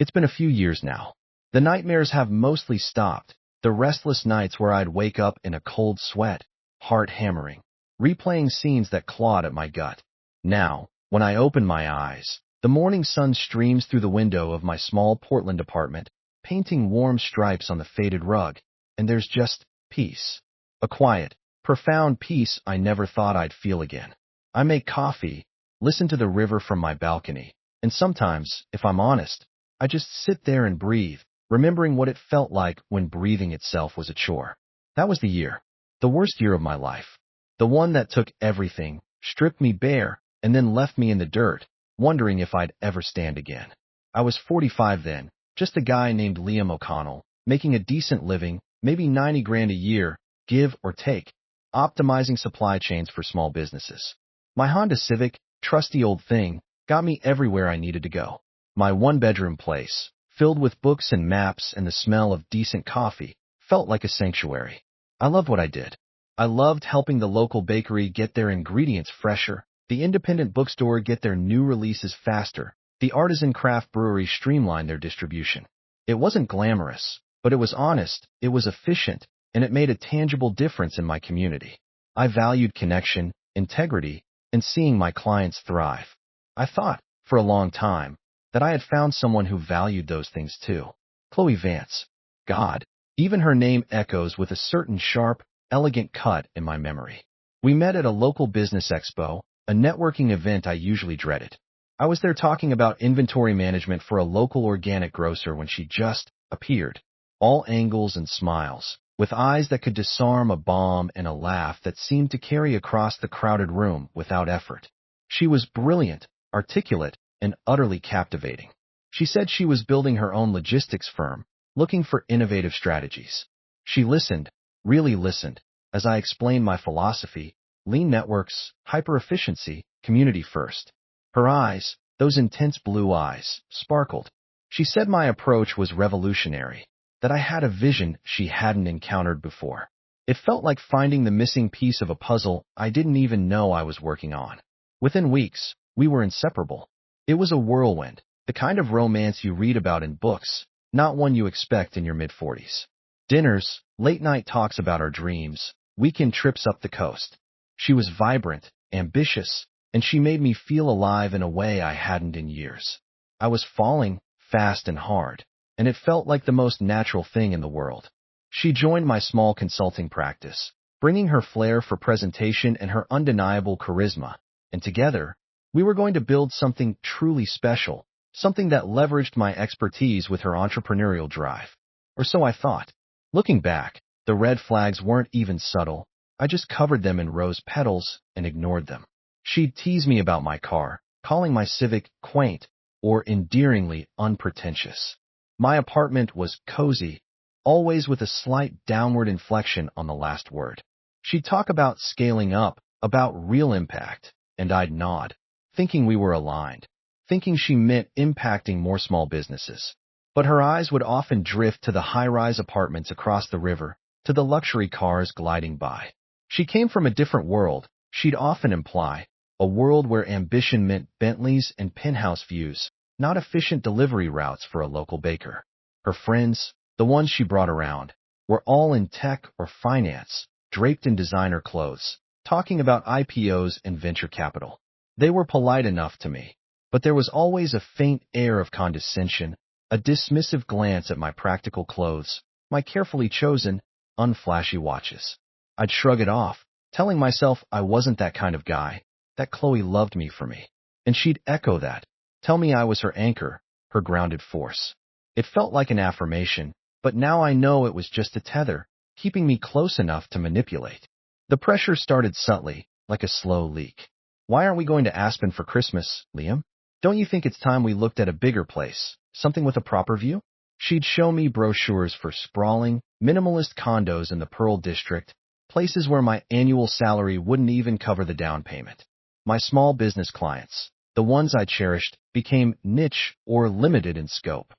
It's been a few years now. The nightmares have mostly stopped, the restless nights where I'd wake up in a cold sweat, heart hammering, replaying scenes that clawed at my gut. Now, when I open my eyes, the morning sun streams through the window of my small Portland apartment, painting warm stripes on the faded rug, and there's just peace. A quiet, profound peace I never thought I'd feel again. I make coffee, listen to the river from my balcony, and sometimes, if I'm honest, I just sit there and breathe, remembering what it felt like when breathing itself was a chore. That was the year. The worst year of my life. The one that took everything, stripped me bare, and then left me in the dirt, wondering if I'd ever stand again. I was 45 then, just a guy named Liam O'Connell, making a decent living, maybe 90 grand a year, give or take, optimizing supply chains for small businesses. My Honda Civic, trusty old thing, got me everywhere I needed to go. My one-bedroom place, filled with books and maps and the smell of decent coffee, felt like a sanctuary. I loved what I did. I loved helping the local bakery get their ingredients fresher, the independent bookstore get their new releases faster, the artisan craft brewery streamline their distribution. It wasn't glamorous, but it was honest, it was efficient, and it made a tangible difference in my community. I valued connection, integrity, and seeing my clients thrive. I thought, for a long time, that I had found someone who valued those things too. Chloe Vance. God, even her name echoes with a certain sharp, elegant cut in my memory. We met at a local business expo, a networking event I usually dreaded. I was there talking about inventory management for a local organic grocer when she just appeared, all angles and smiles, with eyes that could disarm a bomb and a laugh that seemed to carry across the crowded room without effort. She was brilliant, articulate, and utterly captivating. She said she was building her own logistics firm, looking for innovative strategies. She listened, really listened, as I explained my philosophy: lean networks, hyper-efficiency, community first. Her eyes, those intense blue eyes, sparkled. She said my approach was revolutionary, that I had a vision she hadn't encountered before. It felt like finding the missing piece of a puzzle I didn't even know I was working on. Within weeks, we were inseparable. It was a whirlwind, the kind of romance you read about in books, not one you expect in your mid-40s. Dinners, late-night talks about our dreams, weekend trips up the coast. She was vibrant, ambitious, and she made me feel alive in a way I hadn't in years. I was falling, fast and hard, and it felt like the most natural thing in the world. She joined my small consulting practice, bringing her flair for presentation and her undeniable charisma, and together, we were going to build something truly special, something that leveraged my expertise with her entrepreneurial drive. Or so I thought. Looking back, the red flags weren't even subtle. I just covered them in rose petals and ignored them. She'd tease me about my car, calling my Civic quaint or endearingly unpretentious. My apartment was cozy, always with a slight downward inflection on the last word. She'd talk about scaling up, about real impact, and I'd nod, thinking we were aligned, thinking she meant impacting more small businesses. But her eyes would often drift to the high-rise apartments across the river, to the luxury cars gliding by. She came from a different world, she'd often imply, a world where ambition meant Bentleys and penthouse views, not efficient delivery routes for a local baker. Her friends, the ones she brought around, were all in tech or finance, draped in designer clothes, talking about IPOs and venture capital. They were polite enough to me, but there was always a faint air of condescension, a dismissive glance at my practical clothes, my carefully chosen, unflashy watches. I'd shrug it off, telling myself I wasn't that kind of guy, that Chloe loved me for me. And she'd echo that, tell me I was her anchor, her grounded force. It felt like an affirmation, but now I know it was just a tether, keeping me close enough to manipulate. The pressure started subtly, like a slow leak. Why aren't we going to Aspen for Christmas, Liam? Don't you think it's time we looked at a bigger place, something with a proper view? She'd show me brochures for sprawling, minimalist condos in the Pearl District, places where my annual salary wouldn't even cover the down payment. My small business clients, the ones I cherished, became niche or limited in scope.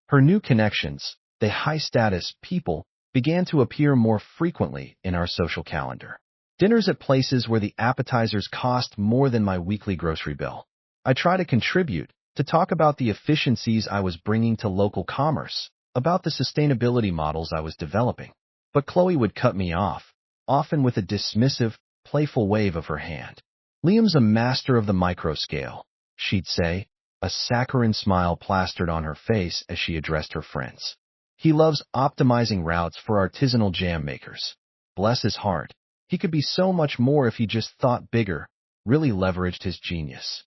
Her new connections, the high-status people, began to appear more frequently in our social calendar. Dinners at places where the appetizers cost more than my weekly grocery bill. I try to contribute, to talk about the efficiencies I was bringing to local commerce, about the sustainability models I was developing. But Chloe would cut me off, often with a dismissive, playful wave of her hand. "Liam's a master of the microscale," she'd say, a saccharine smile plastered on her face as she addressed her friends. "He loves optimizing routes for artisanal jam makers. Bless his heart. He could be so much more if he just thought bigger, really leveraged his genius."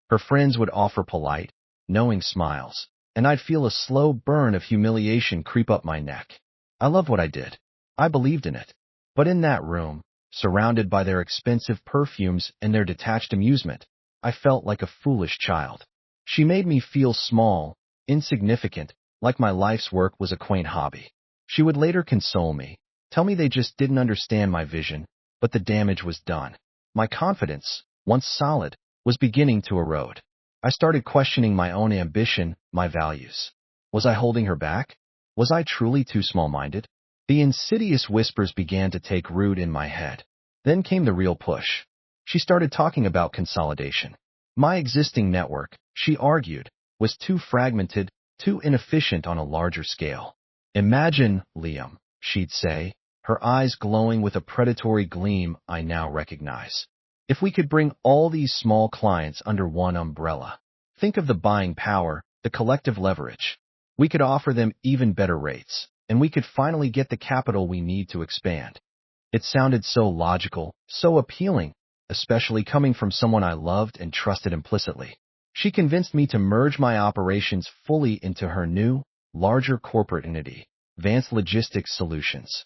Her friends would offer polite, knowing smiles, and I'd feel a slow burn of humiliation creep up my neck. I loved what I did. I believed in it. But in that room, surrounded by their expensive perfumes and their detached amusement, I felt like a foolish child. She made me feel small, insignificant, like my life's work was a quaint hobby. She would later console me, tell me they just didn't understand my vision, but the damage was done. My confidence, once solid, was beginning to erode. I started questioning my own ambition, my values. Was I holding her back? Was I truly too small-minded? The insidious whispers began to take root in my head. Then came the real push. She started talking about consolidation. My existing network, she argued, was too fragmented, too inefficient on a larger scale. "Imagine, Liam," she'd say, her eyes glowing with a predatory gleam I now recognize. "If we could bring all these small clients under one umbrella. Think of the buying power, the collective leverage. We could offer them even better rates, and we could finally get the capital we need to expand." It sounded so logical, so appealing, especially coming from someone I loved and trusted implicitly. She convinced me to merge my operations fully into her new, larger corporate entity, Vance Logistics Solutions.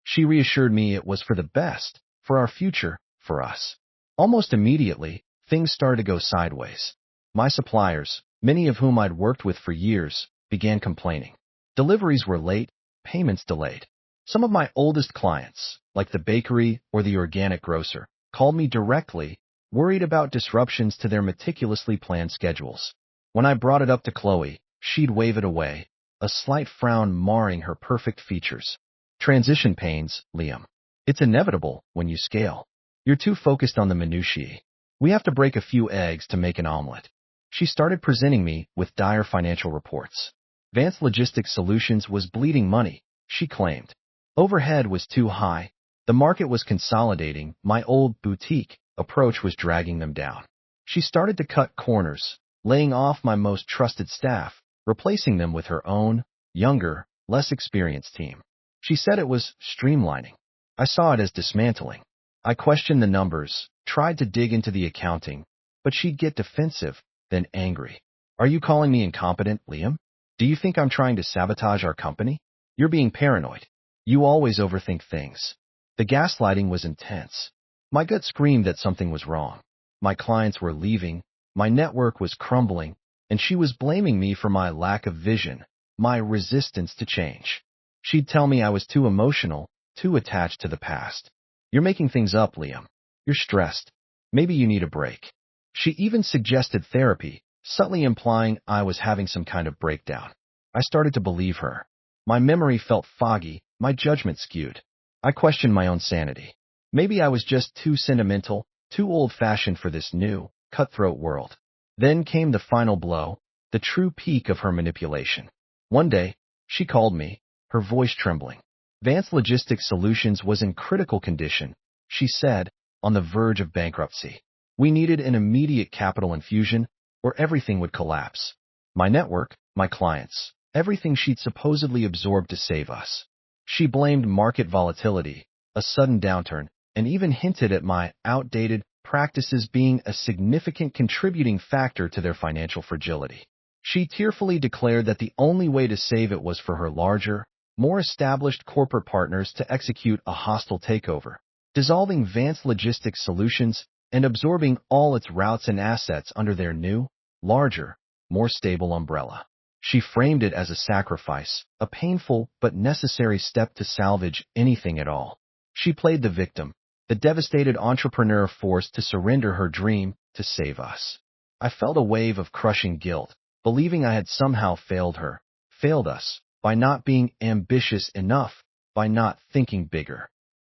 She reassured me it was for the best, for our future, for us. Almost immediately, things started to go sideways. My suppliers, many of whom I'd worked with for years, began complaining. Deliveries were late, payments delayed. Some of my oldest clients, like the bakery or the organic grocer, called me directly, worried about disruptions to their meticulously planned schedules. When I brought it up to Chloe, she'd wave it away, a slight frown marring her perfect features. "Transition pains, Liam. It's inevitable when you scale. You're too focused on the minutiae. We have to break a few eggs to make an omelet." She started presenting me with dire financial reports. Vance Logistics Solutions was bleeding money, she claimed. Overhead was too high. The market was consolidating. My old boutique approach was dragging them down. She started to cut corners, laying off my most trusted staff, replacing them with her own, younger, less experienced team. She said it was streamlining. I saw it as dismantling. I questioned the numbers, tried to dig into the accounting, but she'd get defensive, then angry. "Are you calling me incompetent, Liam? Do you think I'm trying to sabotage our company? You're being paranoid. You always overthink things." The gaslighting was intense. My gut screamed that something was wrong. My clients were leaving, my network was crumbling, and she was blaming me for my lack of vision, my resistance to change. She'd tell me I was too emotional, too attached to the past. "You're making things up, Liam. You're stressed. Maybe you need a break." She even suggested therapy, subtly implying I was having some kind of breakdown. I started to believe her. My memory felt foggy, my judgment skewed. I questioned my own sanity. Maybe I was just too sentimental, too old-fashioned for this new, cutthroat world. Then came the final blow, the true peak of her manipulation. One day, she called me, her voice trembling. Vance Logistics Solutions was in critical condition, she said, on the verge of bankruptcy. We needed an immediate capital infusion, or everything would collapse. My network, my clients, everything she'd supposedly absorbed to save us. She blamed market volatility, a sudden downturn, and even hinted at my outdated practices being a significant contributing factor to their financial fragility. She tearfully declared that the only way to save it was for her larger, more established corporate partners to execute a hostile takeover, dissolving Vance Logistics Solutions and absorbing all its routes and assets under their new, larger, more stable umbrella. She framed it as a sacrifice, a painful but necessary step to salvage anything at all. She played the victim, the devastated entrepreneur forced to surrender her dream to save us. I felt a wave of crushing guilt, believing I had somehow failed her, failed us, by not being ambitious enough, by not thinking bigger.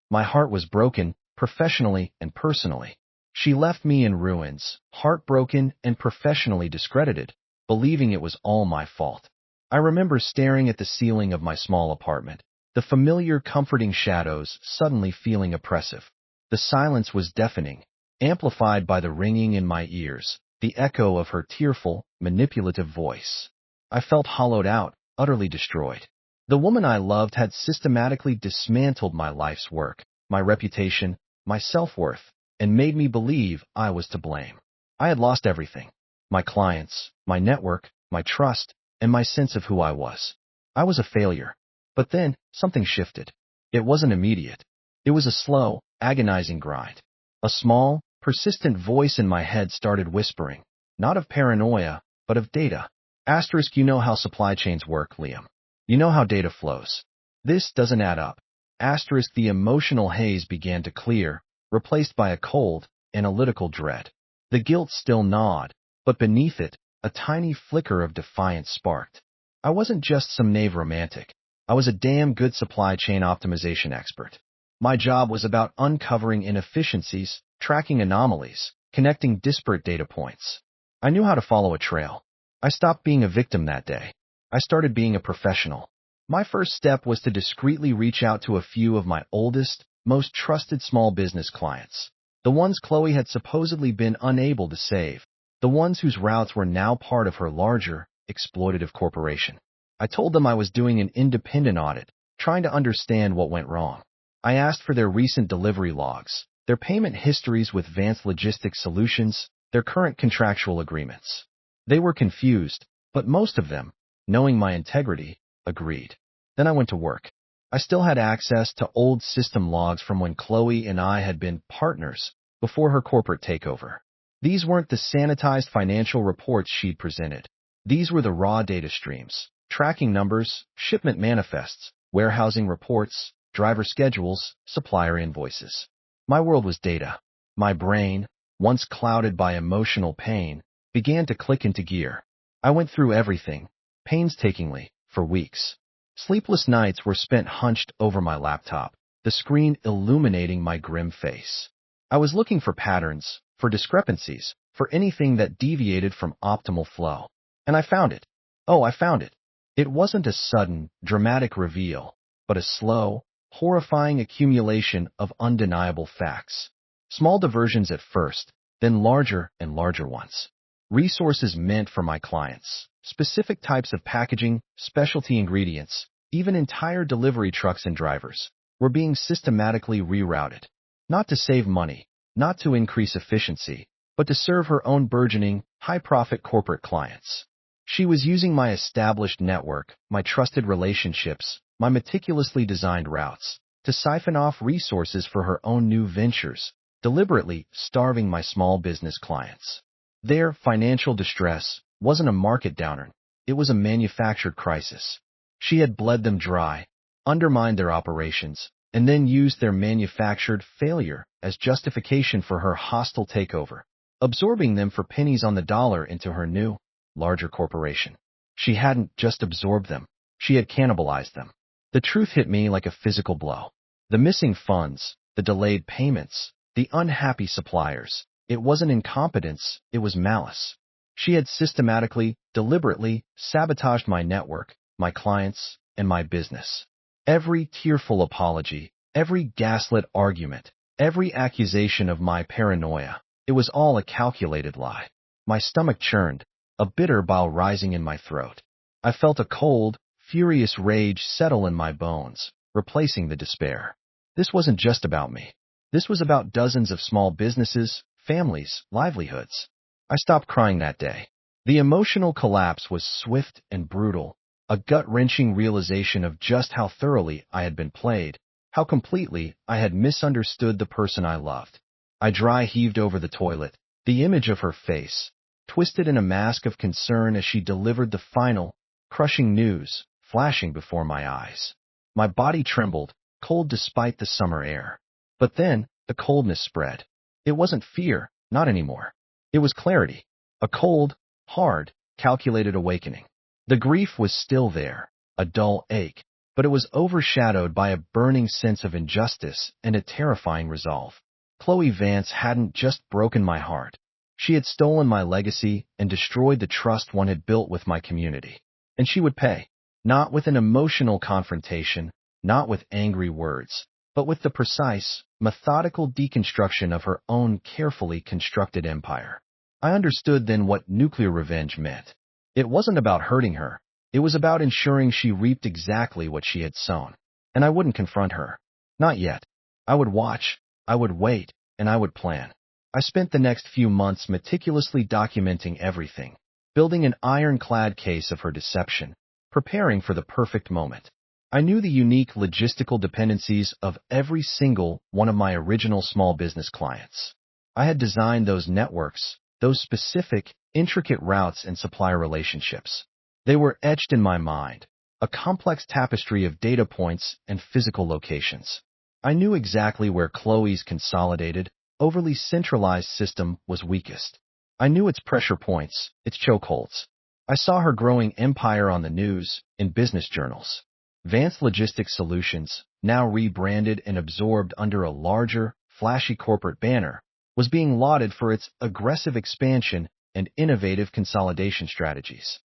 My heart was broken, professionally and personally. She left me in ruins, heartbroken and professionally discredited, believing it was all my fault. I remember staring at the ceiling of my small apartment, the familiar comforting shadows suddenly feeling oppressive. The silence was deafening, amplified by the ringing in my ears, the echo of her tearful, manipulative voice. I felt hollowed out, utterly destroyed. The woman I loved had systematically dismantled my life's work, my reputation, my self-worth, and made me believe I was to blame. I had lost everything: my clients, my network, my trust, and my sense of who I was. I was a failure. But then, something shifted. It wasn't immediate. It was a slow, agonizing grind. A small, persistent voice in my head started whispering, not of paranoia, but of data. Asterisk, you know how supply chains work, Liam. You know how data flows. This doesn't add up. Asterisk, the emotional haze began to clear, replaced by a cold, analytical dread. The guilt still gnawed, but beneath it, a tiny flicker of defiance sparked. I wasn't just some knave romantic. I was a damn good supply chain optimization expert. My job was about uncovering inefficiencies, tracking anomalies, connecting disparate data points. I knew how to follow a trail. I stopped being a victim that day. I started being a professional. My first step was to discreetly reach out to a few of my oldest, most trusted small business clients. The ones Chloe had supposedly been unable to save. The ones whose routes were now part of her larger, exploitative corporation. I told them I was doing an independent audit, trying to understand what went wrong. I asked for their recent delivery logs, their payment histories with Vance Logistics Solutions, their current contractual agreements. They were confused, but most of them, knowing my integrity, agreed. Then I went to work. I still had access to old system logs from when Chloe and I had been partners before her corporate takeover. These weren't the sanitized financial reports she'd presented. These were the raw data streams, tracking numbers, shipment manifests, warehousing reports, driver schedules, supplier invoices. My world was data. My brain, once clouded by emotional pain, began to click into gear. I went through everything, painstakingly, for weeks. Sleepless nights were spent hunched over my laptop, the screen illuminating my grim face. I was looking for patterns, for discrepancies, for anything that deviated from optimal flow. And I found it. Oh, I found it. It wasn't a sudden, dramatic reveal, but a slow, horrifying accumulation of undeniable facts. Small diversions at first, then larger and larger ones. Resources meant for my clients, specific types of packaging, specialty ingredients, even entire delivery trucks and drivers, were being systematically rerouted. Not to save money, not to increase efficiency, but to serve her own burgeoning, high-profit corporate clients. She was using my established network, my trusted relationships, my meticulously designed routes, to siphon off resources for her own new ventures, deliberately starving my small business clients. Their financial distress wasn't a market downturn, it was a manufactured crisis. She had bled them dry, undermined their operations, and then used their manufactured failure as justification for her hostile takeover, absorbing them for pennies on the dollar into her new, larger corporation. She hadn't just absorbed them, she had cannibalized them. The truth hit me like a physical blow. The missing funds, the delayed payments, the unhappy suppliers. It wasn't incompetence, it was malice. She had systematically, deliberately sabotaged my network, my clients, and my business. Every tearful apology, every gaslit argument, every accusation of my paranoia, it was all a calculated lie. My stomach churned, a bitter bile rising in my throat. I felt a cold, furious rage settle in my bones, replacing the despair. This wasn't just about me. This was about dozens of small businesses, families, livelihoods. I stopped crying that day. The emotional collapse was swift and brutal, a gut-wrenching realization of just how thoroughly I had been played, how completely I had misunderstood the person I loved. I dry heaved over the toilet, the image of her face, twisted in a mask of concern as she delivered the final, crushing news, flashing before my eyes. My body trembled, cold despite the summer air. But then, the coldness spread. It wasn't fear, not anymore. It was clarity. A cold, hard, calculated awakening. The grief was still there, a dull ache, but it was overshadowed by a burning sense of injustice and a terrifying resolve. Chloe Vance hadn't just broken my heart. She had stolen my legacy and destroyed the trust one had built with my community. And she would pay, not with an emotional confrontation, not with angry words, but with the precise, methodical deconstruction of her own carefully constructed empire. I understood then what nuclear revenge meant. It wasn't about hurting her. It was about ensuring she reaped exactly what she had sown. And I wouldn't confront her. Not yet. I would watch, I would wait, and I would plan. I spent the next few months meticulously documenting everything, building an iron-clad case of her deception, preparing for the perfect moment. I knew the unique logistical dependencies of every single one of my original small business clients. I had designed those networks, those specific, intricate routes and supplier relationships. They were etched in my mind, a complex tapestry of data points and physical locations. I knew exactly where Chloe's consolidated, overly centralized system was weakest. I knew its pressure points, its chokeholds. I saw her growing empire on the news, in business journals. Vance Logistics Solutions, now rebranded and absorbed under a larger, flashy corporate banner, was being lauded for its aggressive expansion and innovative consolidation strategies.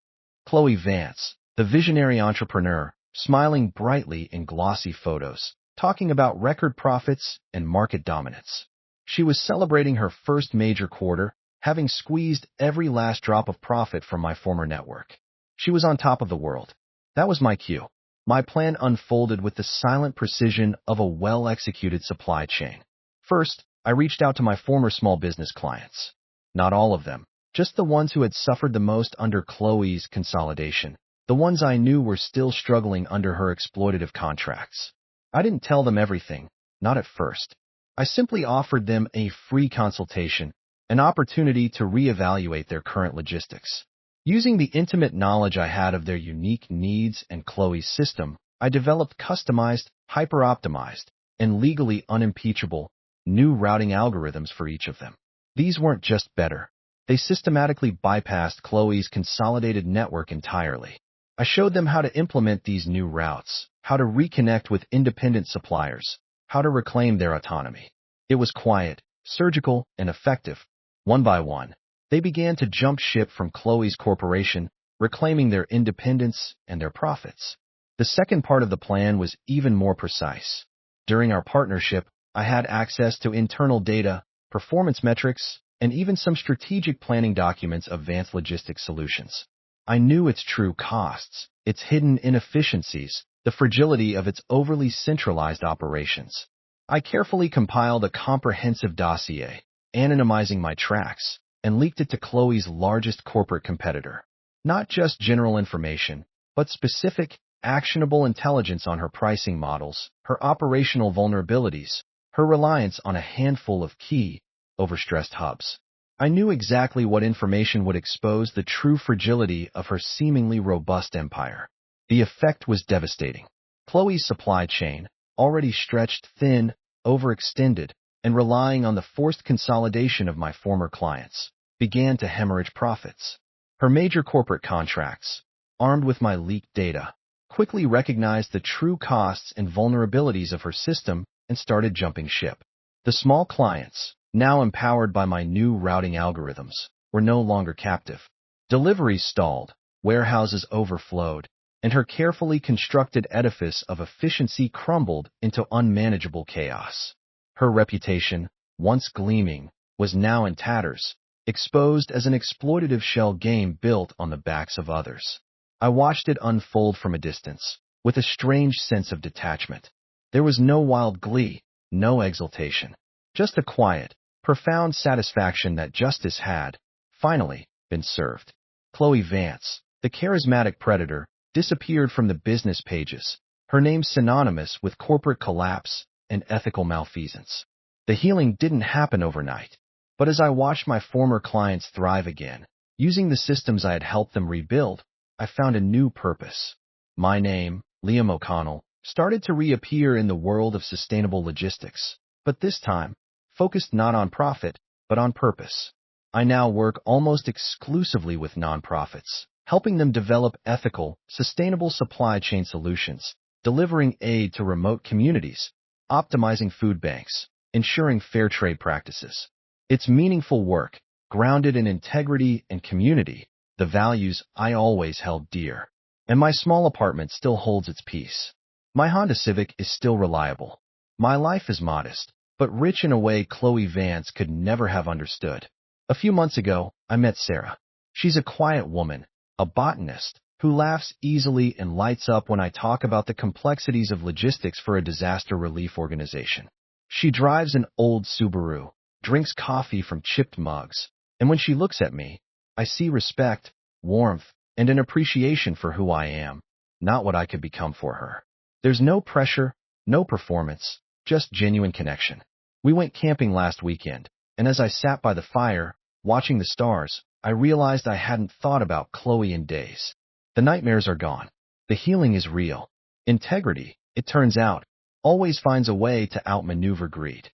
Chloe Vance, the visionary entrepreneur, smiling brightly in glossy photos, talking about record profits and market dominance. She was celebrating her first major quarter, having squeezed every last drop of profit from my former network. She was on top of the world. That was my cue. My plan unfolded with the silent precision of a well-executed supply chain. First, I reached out to my former small business clients. Not all of them, just the ones who had suffered the most under Chloe's consolidation, the ones I knew were still struggling under her exploitative contracts. I didn't tell them everything, not at first. I simply offered them a free consultation, an opportunity to reevaluate their current logistics. Using the intimate knowledge I had of their unique needs and Chloe's system, I developed customized, hyper-optimized, and legally unimpeachable new routing algorithms for each of them. These weren't just better. They systematically bypassed Chloe's consolidated network entirely. I showed them how to implement these new routes, how to reconnect with independent suppliers, how to reclaim their autonomy. It was quiet, surgical, and effective. One by one, they began to jump ship from Chloe's corporation, reclaiming their independence and their profits. The second part of the plan was even more precise. During our partnership, I had access to internal data, performance metrics, and even some strategic planning documents of Vance Logistics Solutions. I knew its true costs, its hidden inefficiencies, the fragility of its overly centralized operations. I carefully compiled a comprehensive dossier, anonymizing my tracks, and leaked it to Chloe's largest corporate competitor. Not just general information, but specific, actionable intelligence on her pricing models, her operational vulnerabilities, her reliance on a handful of key, overstressed hubs. I knew exactly what information would expose the true fragility of her seemingly robust empire. The effect was devastating. Chloe's supply chain, already stretched thin, overextended, and relying on the forced consolidation of my former clients, began to hemorrhage profits. Her major corporate contracts, armed with my leaked data, quickly recognized the true costs and vulnerabilities of her system and started jumping ship. The small clients, now empowered by my new routing algorithms, were no longer captive. Deliveries stalled, warehouses overflowed, and her carefully constructed edifice of efficiency crumbled into unmanageable chaos. Her reputation, once gleaming, was now in tatters, exposed as an exploitative shell game built on the backs of others. I watched it unfold from a distance, with a strange sense of detachment. There was no wild glee, no exultation, just a quiet, profound satisfaction that justice had, finally, been served. Chloe Vance, the charismatic predator, disappeared from the business pages, her name synonymous with corporate collapse and ethical malfeasance. The healing didn't happen overnight, but as I watched my former clients thrive again, using the systems I had helped them rebuild, I found a new purpose. My name, Liam O'Connell, started to reappear in the world of sustainable logistics, but this time, focused not on profit, but on purpose. I now work almost exclusively with nonprofits, helping them develop ethical, sustainable supply chain solutions, delivering aid to remote communities, optimizing food banks, ensuring fair trade practices. It's meaningful work, grounded in integrity and community, the values I always held dear. And my small apartment still holds its peace. My Honda Civic is still reliable. My life is modest, but rich in a way Chloe Vance could never have understood. A few months ago, I met Sarah. She's a quiet woman, a botanist, who laughs easily and lights up when I talk about the complexities of logistics for a disaster relief organization. She drives an old Subaru, drinks coffee from chipped mugs, and when she looks at me, I see respect, warmth, and an appreciation for who I am, not what I could become for her. There's no pressure, no performance, just genuine connection. We went camping last weekend, and as I sat by the fire, watching the stars, I realized I hadn't thought about Chloe in days. The nightmares are gone. The healing is real. Integrity, it turns out, always finds a way to outmaneuver greed.